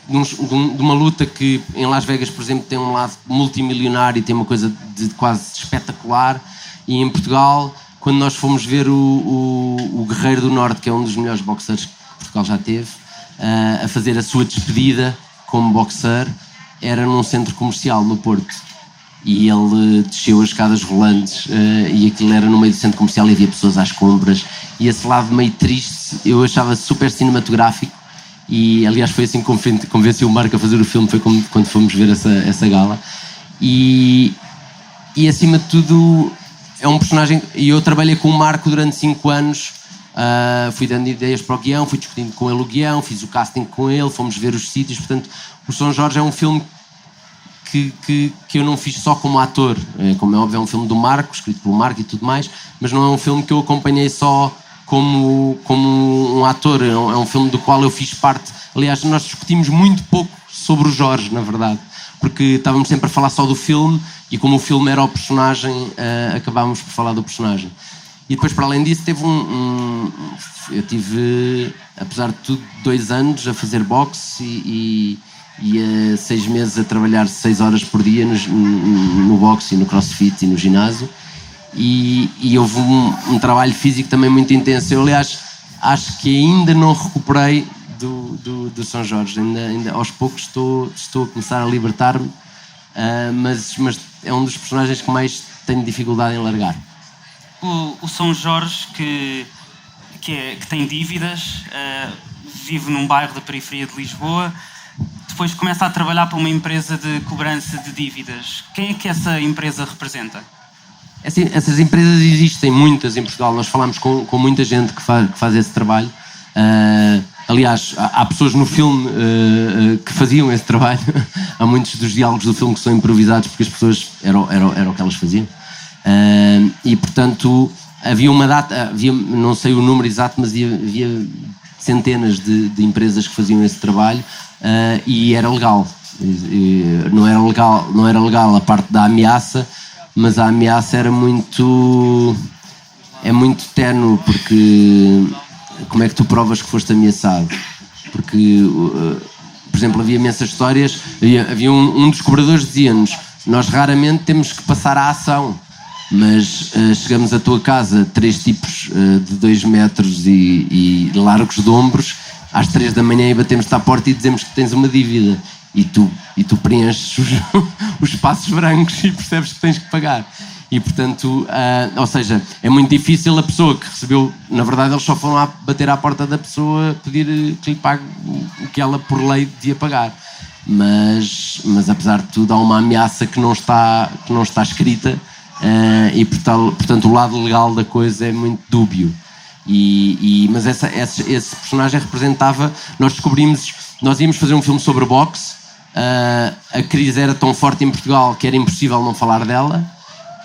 Speaker 2: de uma luta que em Las Vegas, por exemplo, tem um lado multimilionário e tem uma coisa de quase espetacular. E em Portugal, quando nós fomos ver o Guerreiro do Norte, que é um dos melhores boxers Portugal já teve, a fazer a sua despedida como boxer, era num centro comercial no Porto. E ele desceu as escadas rolantes e aquilo era no meio do centro comercial e havia pessoas às compras. E esse lado meio triste eu achava super cinematográfico. E aliás foi assim que convenci o Marco a fazer o filme, foi quando fomos ver essa gala. E acima de tudo é um personagem. E eu trabalhei com o Marco durante 5 anos, fui dando ideias para o guião, fui discutindo com ele o guião, fiz o casting com ele, fomos ver os sítios. Portanto, o São Jorge é um filme que eu não fiz só como ator. Como é óbvio, é um filme do Marco, escrito pelo Marco e tudo mais, mas não é um filme que eu acompanhei só como um ator. É um filme do qual eu fiz parte. Aliás, nós discutimos muito pouco sobre o Jorge, na verdade, porque estávamos sempre a falar só do filme e como o filme era o personagem, acabávamos por falar do personagem. E depois, para além disso, eu tive, apesar de tudo, 2 anos a fazer boxe e 6 meses a trabalhar 6 horas por dia no boxe e no crossfit e no ginásio. E houve um trabalho físico também muito intenso. Eu, aliás, acho que ainda não recuperei do São Jorge. Ainda aos poucos estou a começar a libertar-me, mas é um dos personagens que mais tenho dificuldade em largar.
Speaker 1: O São Jorge, que tem dívidas, vive num bairro da periferia de Lisboa, depois começa a trabalhar para uma empresa de cobrança de dívidas. Quem é que essa empresa representa?
Speaker 2: Assim, essas empresas existem muitas em Portugal. Nós falamos com muita gente que faz esse trabalho. Aliás, há pessoas no filme que faziam esse trabalho. Há muitos dos diálogos do filme que são improvisados porque as pessoas eram o que elas faziam. E portanto havia uma data, não sei o número exato, mas havia centenas de empresas que faziam esse trabalho, e era legal. Não era legal a parte da ameaça, mas a ameaça é muito ténue, porque como é que tu provas que foste ameaçado? Porque, por exemplo, havia imensas histórias. Havia um dos cobradores que dizia-nos: nós raramente temos que passar a ação, mas chegamos à tua casa 3 tipos de 2 metros e largos de ombros às 3 da manhã e batemos-te à porta e dizemos que tens uma dívida e tu preenches os espaços brancos e percebes que tens que pagar. E portanto, ou seja, é muito difícil. A pessoa que recebeu, na verdade eles só foram bater à porta da pessoa pedir que lhe pague o que ela por lei devia pagar, mas apesar de tudo há uma ameaça que não está escrita. E portanto o lado legal da coisa é muito dúbio. Mas esse personagem representava. Nós descobrimos, nós íamos fazer um filme sobre boxe. A crise era tão forte em Portugal que era impossível não falar dela,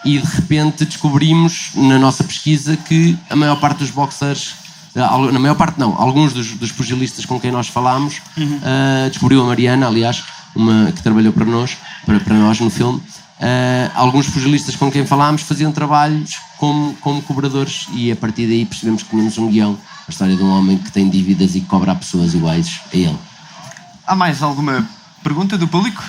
Speaker 2: e de repente descobrimos na nossa pesquisa que a maior parte dos boxers, na maior parte não, alguns dos pugilistas com quem nós falámos, descobriu a Mariana, aliás, que trabalhou para nós no filme. Alguns pugilistas com quem falámos faziam trabalhos como cobradores, e a partir daí percebemos que tínhamos um guião, a história de um homem que tem dívidas e que cobra a pessoas iguais a ele.
Speaker 3: Há mais alguma pergunta do público?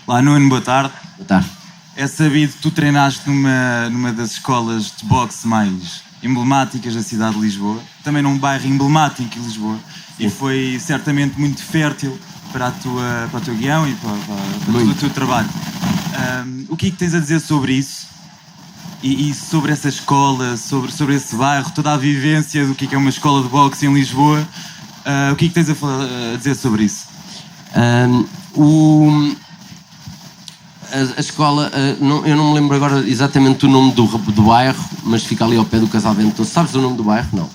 Speaker 10: Olá, Nuno, boa tarde.
Speaker 2: Boa tarde.
Speaker 10: É sabido que tu treinaste numa das escolas de boxe mais emblemáticas da cidade de Lisboa, também num bairro emblemático de Lisboa. Sim. E foi certamente muito fértil para o teu guião e para todo o teu trabalho. O que é que tens a dizer sobre isso? E sobre essa escola, sobre esse bairro, toda a vivência do que é uma escola de boxe em Lisboa? O que é que tens a dizer sobre isso?
Speaker 2: A escola, eu não me lembro agora exatamente do nome do bairro, mas fica ali ao pé do Casal Ventoso. Sabes o nome do bairro? Não.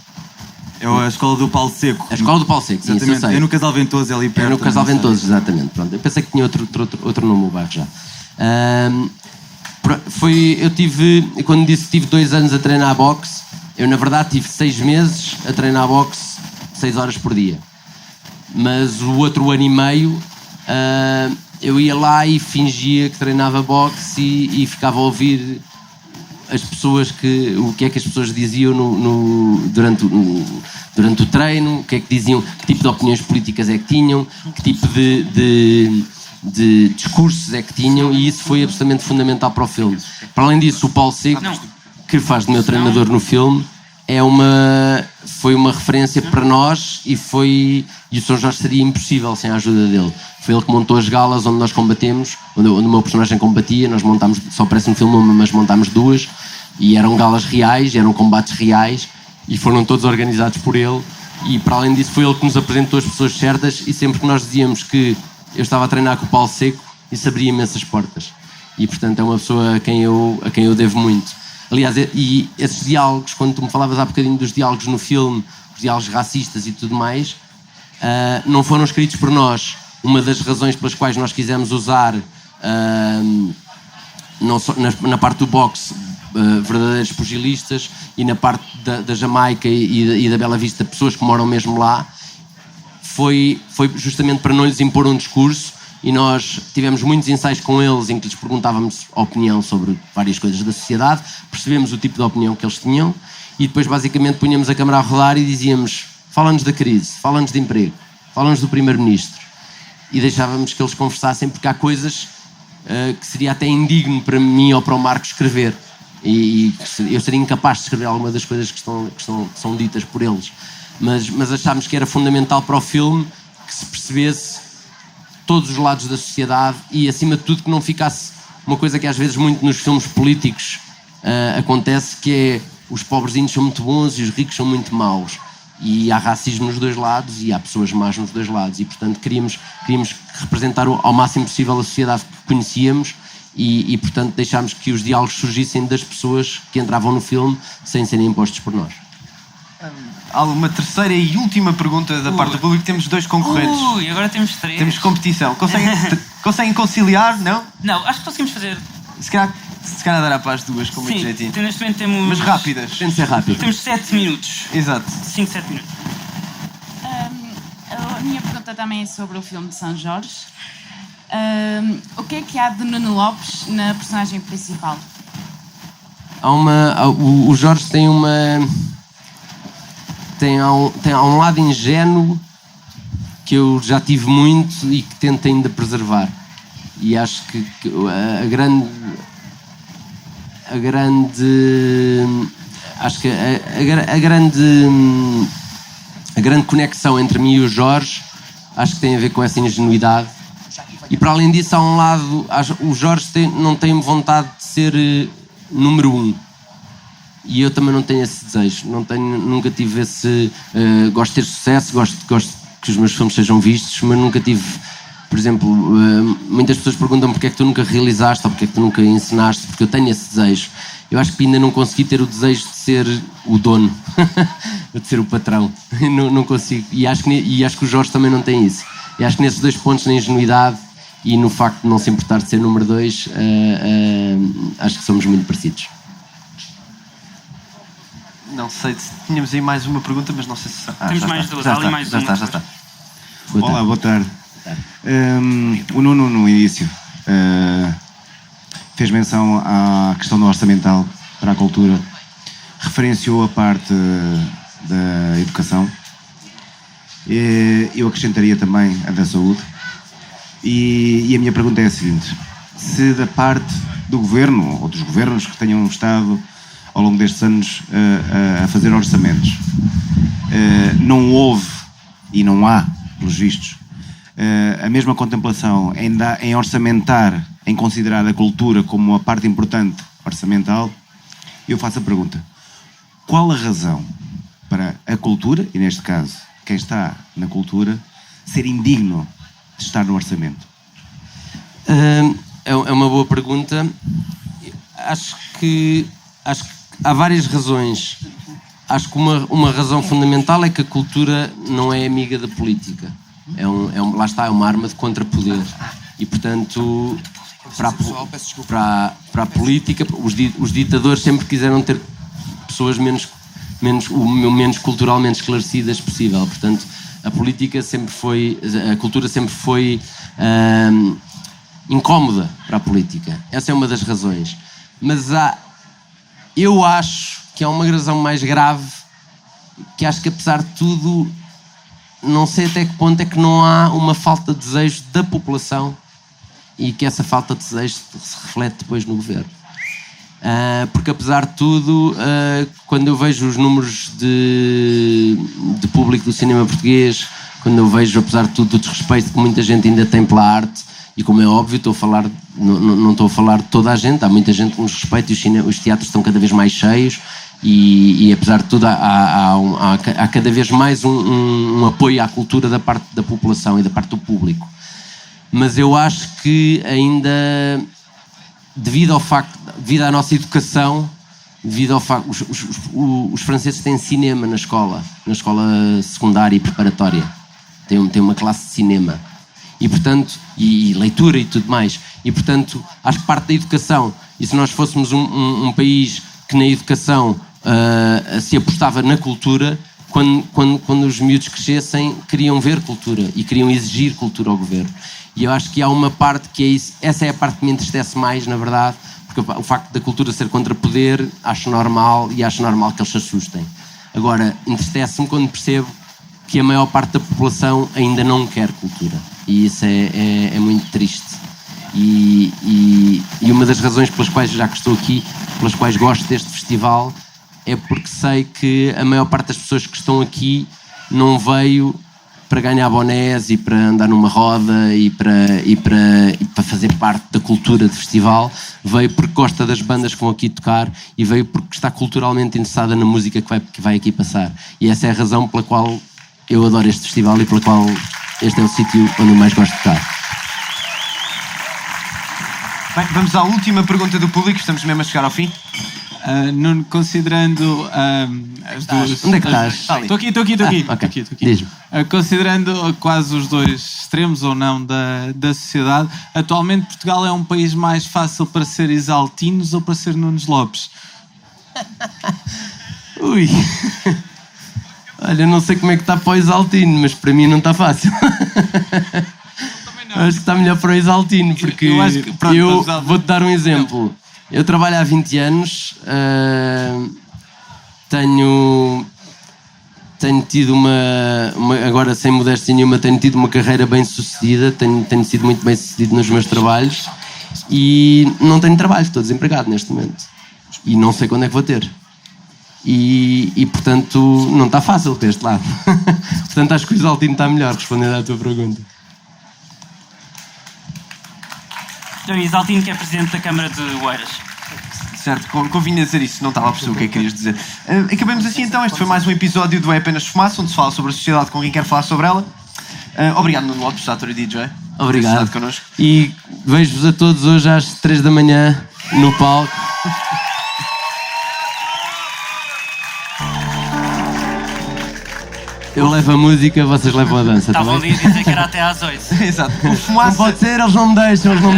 Speaker 10: É a escola do Paulo Seco.
Speaker 2: A escola do Paulo Seco, sim, isso eu sei.
Speaker 10: É no Casal Ventoso, é ali perto.
Speaker 2: É no Casal Ventoso, exatamente. Pronto. Eu pensei que tinha outro nome o bairro já. Quando disse que tive 2 anos a treinar boxe, eu na verdade tive 6 meses a treinar boxe 6 horas por dia. Mas o outro ano e meio eu ia lá e fingia que treinava boxe e ficava a ouvir as pessoas o que é que as pessoas diziam durante o treino, o que é que diziam, que tipo de opiniões políticas é que tinham, que tipo de discursos é que tinham, e isso foi absolutamente fundamental para o filme. Para além disso, o Paulo Seco, que faz de meu treinador no filme, foi uma referência para nós e o São Jorge seria impossível sem a ajuda dele. Foi ele que montou as galas onde nós combatemos, onde o meu personagem combatia. Nós montámos, só parece um filme, mas montámos 2, e eram galas reais, eram combates reais, e foram todos organizados por ele. E para além disso foi ele que nos apresentou as pessoas certas, e sempre que nós dizíamos que eu estava a treinar com o Paulo Seco, isso abria imensas portas. E portanto é uma pessoa a quem eu devo muito. Aliás, e esses diálogos, quando tu me falavas há bocadinho dos diálogos no filme, os diálogos racistas e tudo mais, não foram escritos por nós. Uma das razões pelas quais nós quisemos usar, não só na parte do boxe, verdadeiros pugilistas, e na parte da Jamaica e da Bela Vista, pessoas que moram mesmo lá, foi justamente para não lhes impor um discurso. E nós tivemos muitos ensaios com eles em que lhes perguntávamos a opinião sobre várias coisas da sociedade, percebemos o tipo de opinião que eles tinham, e depois basicamente punhamos a câmara a rodar e dizíamos: fala-nos da crise, fala-nos de emprego, fala-nos do primeiro-ministro, e deixávamos que eles conversassem, porque há coisas que seria até indigno para mim ou para o Marco escrever, e eu seria incapaz de escrever alguma das coisas que são ditas por eles, mas achámos que era fundamental para o filme que se percebesse todos os lados da sociedade, e acima de tudo que não ficasse uma coisa que às vezes muito nos filmes políticos acontece, que é: os pobrezinhos são muito bons e os ricos são muito maus, e há racismo nos dois lados e há pessoas más nos dois lados, e portanto queríamos representar ao máximo possível a sociedade que conhecíamos, e portanto deixámos que os diálogos surgissem das pessoas que entravam no filme sem serem impostos por nós.
Speaker 3: Há uma terceira e última pergunta da parte do público. Temos 2 concorrentes.
Speaker 1: Agora temos 3.
Speaker 3: Temos competição. Conseguem conciliar, não?
Speaker 1: Não, acho que conseguimos fazer.
Speaker 3: Se calhar dará para as 2 com muito jeitinho.
Speaker 1: Sim, neste momento temos...
Speaker 3: Mas rápidas.
Speaker 2: Tem de ser rápido.
Speaker 1: Temos 7 minutos.
Speaker 3: Exato.
Speaker 1: 5, 7 minutos.
Speaker 11: A minha pergunta também é sobre o filme de São Jorge. O que é que há de Nuno Lopes na personagem principal?
Speaker 2: O Jorge tem um lado ingênuo que eu já tive muito e que tento ainda preservar, e acho que a grande conexão entre mim e o Jorge, acho que tem a ver com essa ingenuidade. E para além disso, há um lado, o Jorge não tem vontade de ser número 1. E eu também não tenho esse desejo, nunca tive esse... gosto de ter sucesso, gosto que os meus filmes sejam vistos, mas nunca tive... Por exemplo, muitas pessoas perguntam porque é que tu nunca realizaste ou porque é que tu nunca encenaste, porque eu tenho esse desejo. Eu acho que ainda não consegui ter o desejo de ser o dono, de ser o patrão. Não consigo. E acho que o Jorge também não tem isso. E acho que nesses 2 pontos, na ingenuidade e no facto de não se importar de ser número 2, acho que somos muito parecidos.
Speaker 3: Não sei se tínhamos aí mais uma pergunta, mas não sei se...
Speaker 1: Temos mais 2, há ali mais uma.
Speaker 3: Já está.
Speaker 12: Olá, boa tarde. O Nuno, no início, fez menção à questão do orçamental para a cultura, referenciou a parte da educação, eu acrescentaria também a da saúde, e a minha pergunta é a seguinte: se da parte do governo, ou dos governos que tenham estado ao longo destes anos a fazer orçamentos, não houve e não há, pelos vistos, a mesma contemplação em orçamentar, em considerar a cultura como uma parte importante orçamental, eu faço a pergunta: qual a razão para a cultura, e neste caso quem está na cultura, ser indigno de estar no orçamento?
Speaker 2: É uma boa pergunta. Acho que há várias razões. Acho que uma razão fundamental é que a cultura não é amiga da política. Lá está, é uma arma de contrapoder. E, portanto, para a política, os ditadores sempre quiseram ter pessoas menos culturalmente esclarecidas possível. Portanto, a cultura sempre foi incómoda para a política. Essa é uma das razões. Mas eu acho que há uma razão mais grave, que acho que, apesar de tudo, não sei até que ponto é que não há uma falta de desejo da população, e que essa falta de desejo se reflete depois no governo. Porque apesar de tudo, quando eu vejo os números de público do cinema português, quando eu vejo, apesar de tudo, o desrespeito que muita gente ainda tem pela arte, e como é óbvio, não estou a falar de toda a gente, há muita gente que nos respeita e os teatros estão cada vez mais cheios e apesar de tudo há cada vez mais um apoio à cultura da parte da população e da parte do público. Mas eu acho que ainda, devido à nossa educação, devido ao facto, os franceses têm cinema na escola secundária e preparatória, têm uma classe de cinema. E, portanto, e leitura e tudo mais. E, portanto, acho que parte da educação, e se nós fôssemos um país que na educação se apostava na cultura, quando os miúdos crescessem, queriam ver cultura e queriam exigir cultura ao governo. E eu acho que há uma parte que é isso, essa é a parte que me entristece mais, na verdade, porque o facto da cultura ser contra poder, acho normal que eles se assustem. Agora, entristece-me quando percebo que a maior parte da população ainda não quer cultura. E isso é muito triste. E uma das razões pelas quais, já que estou aqui, pelas quais gosto deste festival, é porque sei que a maior parte das pessoas que estão aqui não veio para ganhar bonés e para andar numa roda e para fazer parte da cultura do festival. Veio porque gosta das bandas que vão aqui tocar e veio porque está culturalmente interessada na música que vai aqui passar. E essa é a razão pela qual eu adoro este festival e pela qual este é o sítio onde eu mais gosto de estar.
Speaker 3: Bem, vamos à última pergunta do público, estamos mesmo a chegar ao fim.
Speaker 13: Nuno, considerando as duas...
Speaker 2: Onde é que estás?
Speaker 13: Estou aqui.
Speaker 2: Diz-me.
Speaker 13: Considerando quase os dois extremos ou não da sociedade, atualmente Portugal é um país mais fácil para ser Exaltinos ou para ser Nunes Lopes?
Speaker 2: Ui... Olha, não sei como é que está para o Exaltino, mas para mim não está fácil. Acho que está melhor para o Exaltino, porque eu vou-te dar um exemplo. Eu trabalho há 20 anos, tenho tido agora sem modéstia nenhuma, tenho tido uma carreira bem sucedida, tenho sido muito bem sucedido nos meus trabalhos e não tenho trabalho, estou desempregado neste momento e não sei quando é que vou ter. E portanto não está fácil para este lado. Portanto acho que o Exaltino está melhor, respondendo à tua pergunta.
Speaker 1: Então, Exaltino, que é presidente da Câmara de Oeiras.
Speaker 3: Certo, convinha dizer isso, não estava a perceber o que é que querias dizer. Acabamos assim então, este foi mais um episódio do É Apenas Fumaça, onde se fala sobre a sociedade com quem quer falar sobre ela. Obrigado, Nuno Lopes, ator e DJ.
Speaker 2: Obrigado.
Speaker 3: Connosco.
Speaker 2: E vejo-vos a todos hoje às 3 da manhã no palco. Eu levo a música, vocês levam a dança.
Speaker 1: Estavam ali a dizer que era até às 8.
Speaker 3: Exato. O Fumaça...
Speaker 2: Não pode ser, eles não me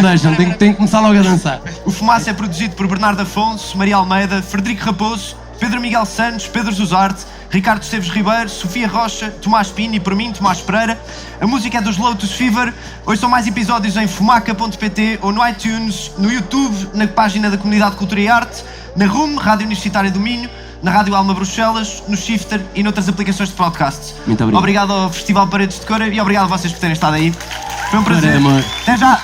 Speaker 2: deixam. Tenho que começar logo a dançar.
Speaker 3: O Fumaça é produzido por Bernardo Afonso, Maria Almeida, Frederico Raposo, Pedro Miguel Santos, Pedro Zuzarte, Ricardo Esteves Ribeiro, Sofia Rocha, Tomás Pini e por mim, Tomás Pereira. A música é dos Lotus Fever. Hoje são mais episódios em fumaca.pt ou no iTunes, no YouTube, na página da Comunidade Cultura e Arte, na RUM, Rádio Universitária do Minho, na Rádio Alma Bruxelas, no Shifter e noutras aplicações de podcast.
Speaker 2: Muito obrigado.
Speaker 3: Obrigado ao Festival Paredes de Cora e obrigado a vocês por terem estado aí. Foi um prazer.
Speaker 2: Amor.
Speaker 3: Até já!